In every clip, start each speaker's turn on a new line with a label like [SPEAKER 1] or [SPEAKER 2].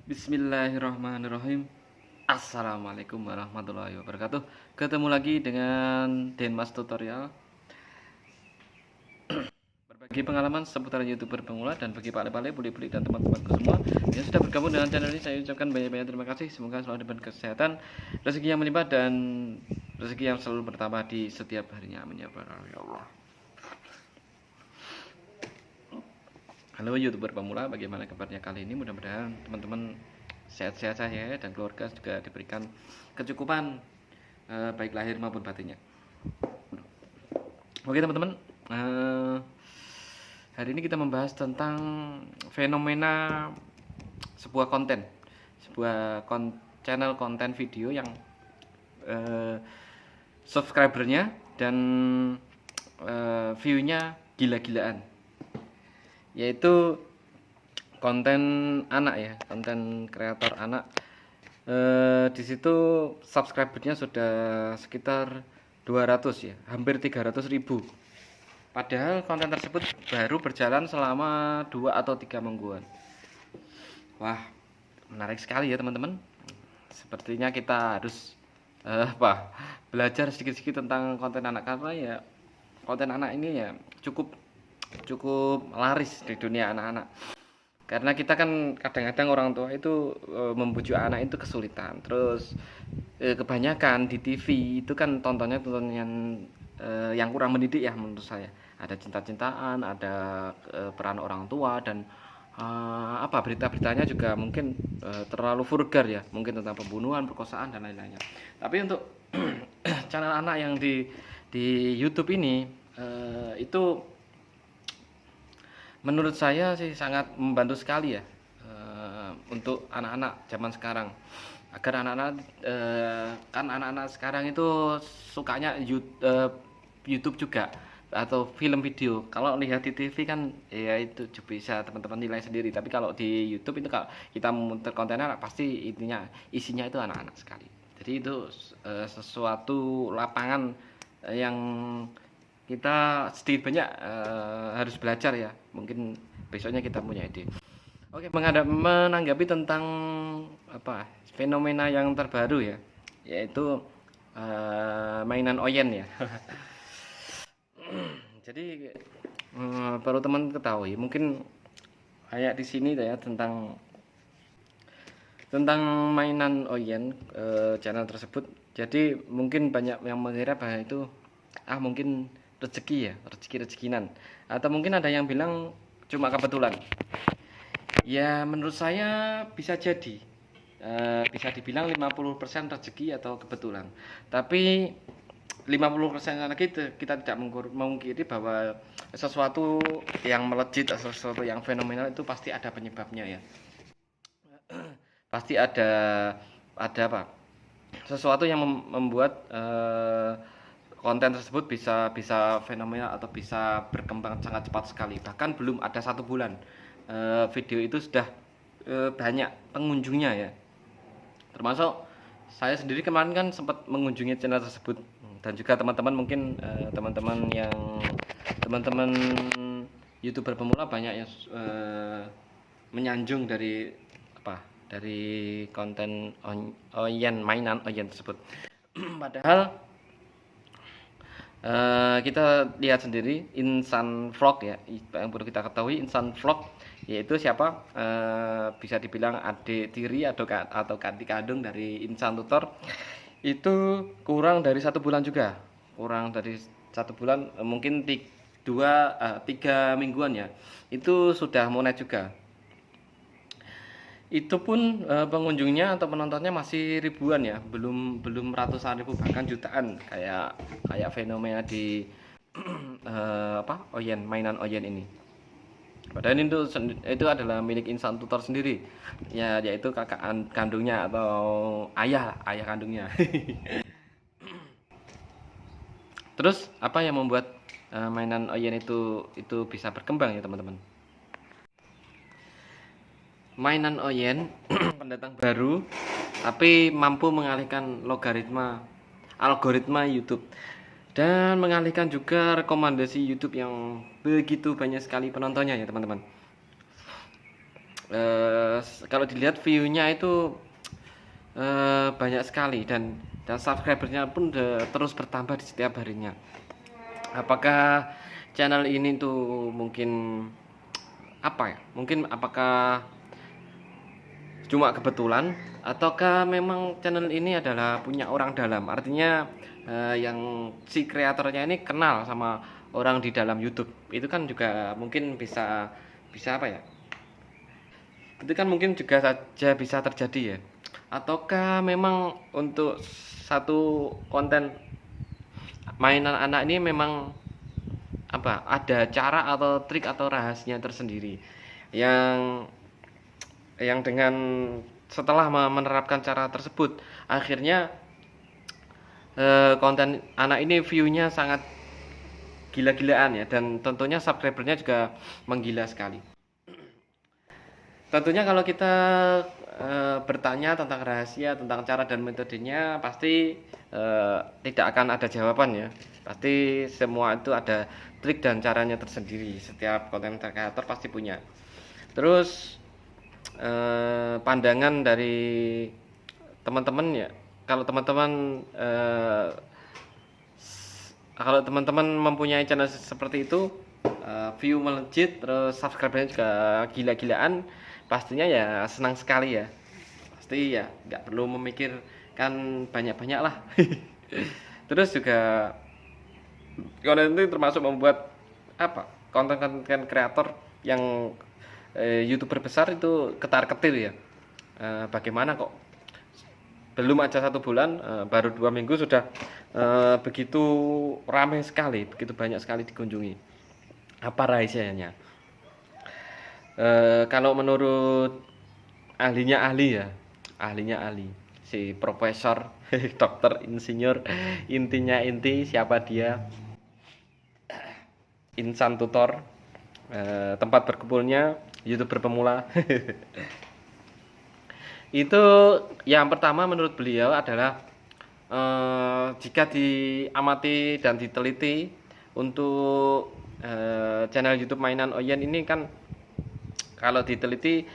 [SPEAKER 1] Bismillahirrahmanirrahim. Assalamualaikum warahmatullahi wabarakatuh. Ketemu lagi dengan Denmas Tutorial. Berbagi pengalaman seputar YouTuber pemula dan bagi Pak Pale, Bule-bule dan teman-temanku semua yang sudah bergabung dengan channel ini, saya ucapkan banyak-banyak terima kasih. Semoga selalu diberikan kesehatan, rezeki yang melimpah dan rezeki yang selalu bertambah di setiap harinya. Amin ya Allah. Halo YouTuber pemula, bagaimana kabarnya kali ini? Mudah-mudahan teman-teman sehat-sehat saja ya, dan keluarga juga diberikan kecukupan baik lahir maupun batinnya. Oke teman-teman, hari ini kita membahas tentang fenomena sebuah konten, channel konten video yang subscribernya dan view-nya gila-gilaan, yaitu konten anak ya, konten kreator anak. Di situ subscribernya sudah sekitar 200 ya, hampir 300.000. Padahal konten tersebut baru berjalan selama 2 atau 3 mingguan. Wah, menarik sekali ya teman-teman. Sepertinya kita harus belajar sedikit-sedikit tentang konten anak, karena ya konten anak ini ya cukup laris di dunia anak-anak. Karena kita kan kadang-kadang orang tua itu membujuk anak itu kesulitan. Terus kebanyakan di TV itu kan tontonnya yang kurang mendidik ya menurut saya. Ada cinta-cintaan, ada peran orang tua, dan berita-beritanya juga mungkin terlalu vulgar ya, mungkin tentang pembunuhan, perkosaan dan lain-lainnya. Tapi untuk channel anak yang di YouTube ini itu menurut saya sih sangat membantu sekali ya, untuk anak-anak zaman sekarang, agar kan anak-anak sekarang itu sukanya YouTube juga atau film video. Kalau lihat di TV kan ya itu juga bisa teman-teman nilai sendiri, tapi kalau di YouTube itu kalau kita memutar kontennya pasti isinya itu anak-anak sekali. Jadi itu sesuatu lapangan yang kita sedikit banyak harus belajar ya. Mungkin besoknya kita punya ide. Oke, menanggapi tentang fenomena yang terbaru ya, yaitu mainan Oyen ya. Jadi perlu teman ketahui, mungkin kayak di sini ya, tentang mainan Oyen, channel tersebut. Jadi mungkin banyak yang mengira bahwa itu mungkin rezeki ya, rezekinan, atau mungkin ada yang bilang cuma kebetulan. Ya menurut saya bisa jadi, bisa dibilang 50% rezeki atau kebetulan. Tapi 50% lagi kita tidak mengungkiri bahwa sesuatu yang melejit atau sesuatu yang fenomenal itu pasti ada penyebabnya ya. Pasti ada sesuatu yang membuat konten tersebut bisa fenomenal atau bisa berkembang sangat cepat sekali. Bahkan belum ada 1 bulan video itu sudah banyak pengunjungnya ya. Termasuk saya sendiri kemarin kan sempat mengunjungi channel tersebut, dan juga teman-teman mungkin teman-teman YouTuber pemula banyak yang menyanjung dari konten mainan Oyen tersebut. Padahal kita lihat sendiri Insan Vlog ya, yang perlu kita ketahui Insan Vlog yaitu siapa, bisa dibilang adik tiri atau adik kandung dari Insan Tutor. Itu kurang dari 1 bulan juga, kurang dari 1 bulan, mungkin 3 mingguan ya, itu sudah monet juga. Itu pun pengunjungnya atau penontonnya masih ribuan ya, belum ratusan ribu, bahkan jutaan, kayak fenomena di Oyen, mainan Oyen ini. Padahal itu adalah milik Insan Tutor sendiri ya, yaitu kakak kandungnya atau ayah kandungnya. Terus apa yang membuat mainan Oyen itu bisa berkembang ya teman-teman? Mainan Oyen pendatang baru, tapi mampu mengalihkan algoritma YouTube, dan mengalihkan juga rekomendasi YouTube yang begitu banyak sekali penontonnya ya teman-teman. kalau dilihat view-nya itu banyak sekali, dan subscribernya pun terus bertambah di setiap harinya. Apakah channel ini tuh mungkin apa ya? Mungkin apakah cuma kebetulan, ataukah memang channel ini adalah punya orang dalam? Artinya yang si kreatornya ini kenal sama orang di dalam YouTube. Itu kan juga mungkin bisa apa ya? Itu kan mungkin juga saja bisa terjadi ya. Ataukah memang untuk satu konten mainan anak ini memang apa, ada cara atau trik atau rahasia tersendiri yang dengan setelah menerapkan cara tersebut akhirnya konten anak ini view-nya sangat gila-gilaan ya, dan tentunya subscribernya juga menggila sekali. Tentunya kalau kita bertanya tentang rahasia, tentang cara dan metodenya, pasti tidak akan ada jawaban ya. Pasti semua itu ada trik dan caranya tersendiri. Setiap konten kreator pasti punya. Terus pandangan dari teman-teman ya, kalau teman-teman mempunyai channel seperti itu, view melejit, terus subscribernya juga gila-gilaan, pastinya ya senang sekali ya. Pasti ya nggak perlu memikirkan banyak-banyak lah. Terus juga konten itu termasuk membuat apa, konten-konten kreator yang YouTuber besar itu ketar-ketir ya. Bagaimana kok belum aja 1 bulan, baru 2 minggu sudah begitu ramai sekali, begitu banyak sekali dikunjungi. Apa rahasianya? Kalau menurut ahlinya ahli, si profesor, dokter, insinyur, intinya inti, siapa dia? Insan Tutor, tempat berkumpulnya YouTuber pemula. Itu yang pertama menurut beliau adalah jika diamati dan diteliti untuk channel YouTube mainan Oyen ini kan, kalau diteliti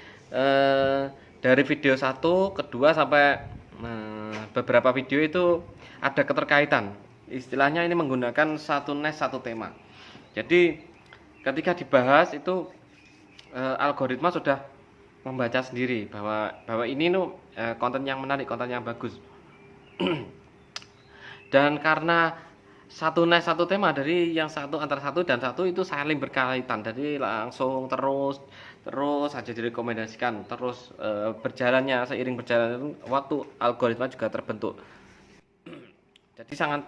[SPEAKER 1] dari video 1, kedua sampai beberapa video itu ada keterkaitan. Istilahnya ini menggunakan satu niche, satu tema. Jadi ketika dibahas itu algoritma sudah membaca sendiri bahwa ini konten yang menarik, konten yang bagus. Dan karena satu niche, satu tema, dari yang satu antara satu dan satu itu saling berkaitan, jadi langsung terus saja direkomendasikan, terus berjalannya, seiring berjalannya waktu algoritma juga terbentuk. Jadi sangat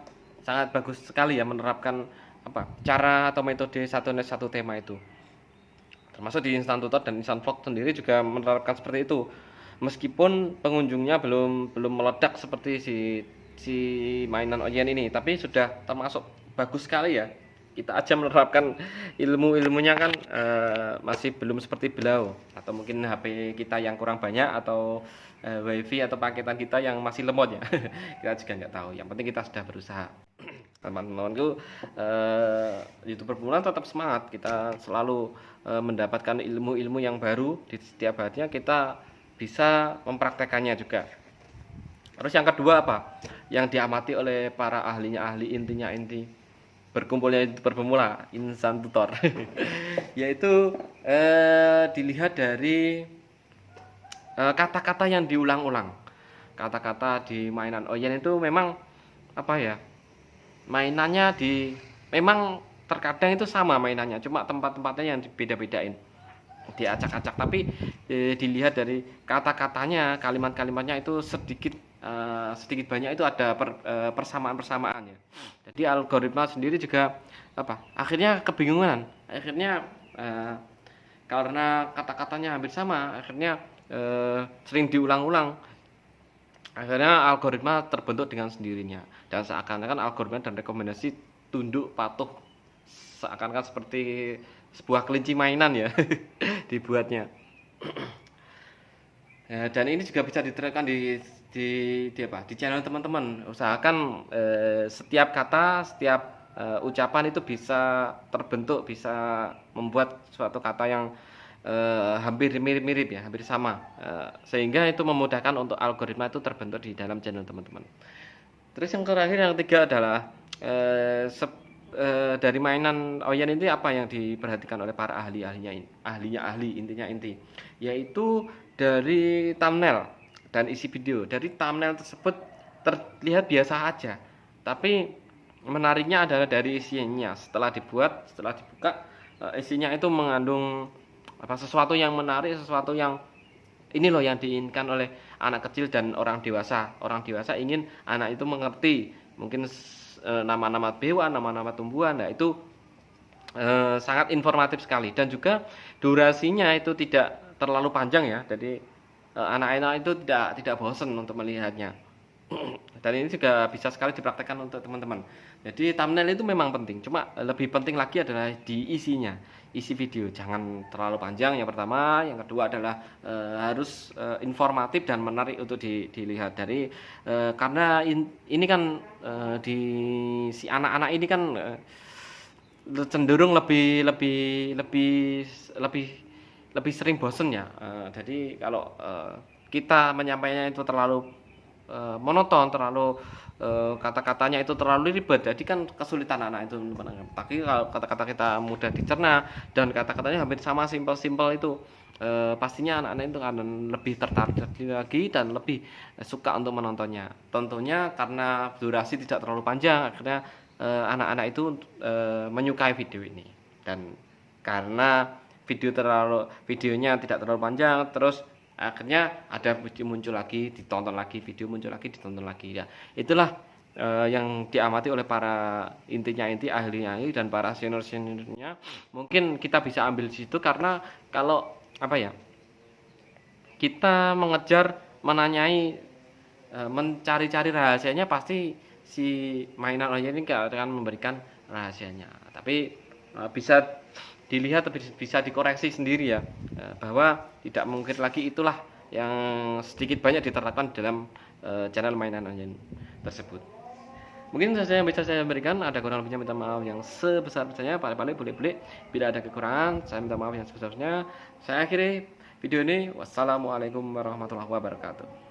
[SPEAKER 1] bagus sekali ya menerapkan apa, cara atau metode satu niche, satu tema itu. Termasuk di Instan Tutor dan Instan Vlog sendiri juga menerapkan seperti itu. Meskipun pengunjungnya belum meledak seperti si mainan Oyen ini, tapi sudah termasuk bagus sekali ya. Kita aja menerapkan ilmunya kan masih belum seperti beliau, atau mungkin HP kita yang kurang banyak, atau wifi atau paketan kita yang masih lemot ya. Kita juga nggak tahu, yang penting kita sudah berusaha. Teman-temanku, YouTuber pemula tetap semangat, kita selalu mendapatkan ilmu-ilmu yang baru di setiap harinya, kita bisa mempraktekannya juga. Terus yang kedua apa? Yang diamati oleh para ahlinya ahli, intinya inti berkumpulnya YouTuber pemula, Insan Tutor. Yaitu dilihat dari kata-kata yang diulang-ulang. Kata-kata di mainan Oyen itu memang apa ya? Mainannya memang terkadang itu sama mainannya, cuma tempat-tempatnya yang beda-bedain, diacak-acak, tapi dilihat dari kata-katanya, kalimat-kalimatnya itu sedikit banyak itu ada persamaan ya. Jadi algoritma sendiri juga apa, akhirnya kebingungan, karena kata-katanya hampir sama, akhirnya sering diulang-ulang. Akhirnya algoritma terbentuk dengan sendirinya, dan seakan-akan algoritma dan rekomendasi tunduk patuh, seakan-akan seperti sebuah kelinci mainan ya. Dibuatnya. Ya, dan ini juga bisa diterapkan di channel teman-teman. Usahakan setiap kata, setiap ucapan itu bisa terbentuk, bisa membuat suatu kata yang hampir mirip-mirip ya, hampir sama. Sehingga itu memudahkan untuk algoritma itu terbentuk di dalam channel teman-teman. Terus yang terakhir yang ketiga adalah dari mainan Oyen ini apa yang diperhatikan oleh para ahli intinya yaitu dari thumbnail dan isi video. Dari thumbnail tersebut terlihat biasa aja, tapi menariknya adalah dari isinya. Setelah dibuka, isinya itu mengandung sesuatu yang menarik, sesuatu yang ini loh yang diinginkan oleh anak kecil dan orang dewasa. Orang dewasa ingin anak itu mengerti mungkin nama-nama hewan, nama-nama tumbuhan. Nah, itu sangat informatif sekali, dan juga durasinya itu tidak terlalu panjang ya. Jadi anak-anak itu tidak bosan untuk melihatnya. Dan ini juga bisa sekali dipraktekkan untuk teman-teman. Jadi thumbnail itu memang penting, cuma lebih penting lagi adalah di isinya, isi video. Jangan terlalu panjang yang pertama, yang kedua adalah harus informatif dan menarik untuk dilihat. Karena ini kan di si anak-anak ini kan cenderung lebih sering bosen ya. Jadi kalau kita menyampaikannya itu terlalu monoton, terlalu kata-katanya itu terlalu ribet, jadi kan kesulitan anak itu menangkap. Tapi kalau kata-kata kita mudah dicerna dan kata-katanya hampir sama, simpel-simpel itu, pastinya anak-anak itu akan lebih tertarik lagi dan lebih suka untuk menontonnya. Tentunya karena durasi tidak terlalu panjang, akhirnya anak-anak itu menyukai video ini. Dan karena videonya tidak terlalu panjang, terus akhirnya ada video muncul lagi, ditonton lagi, video muncul lagi, ditonton lagi ya. Itulah yang diamati oleh para inti ahli dan para seniornya. Mungkin kita bisa ambil di situ, karena kalau kita mengejar, menanyai, mencari-cari rahasianya, pasti si mainan Oyen ini gak akan memberikan rahasianya. Tapi bisa dilihat, bisa dikoreksi sendiri ya, bahwa tidak mungkin lagi itulah yang sedikit banyak diterapkan dalam channel mainan Oyen tersebut. Mungkin saja yang bisa saya berikan, ada kurang lebihnya minta maaf yang sebesar-besarnya. Paling-paling boleh bila ada kekurangan, saya minta maaf yang sebesar-besarnya. Saya akhiri video ini. Wassalamualaikum warahmatullahi wabarakatuh.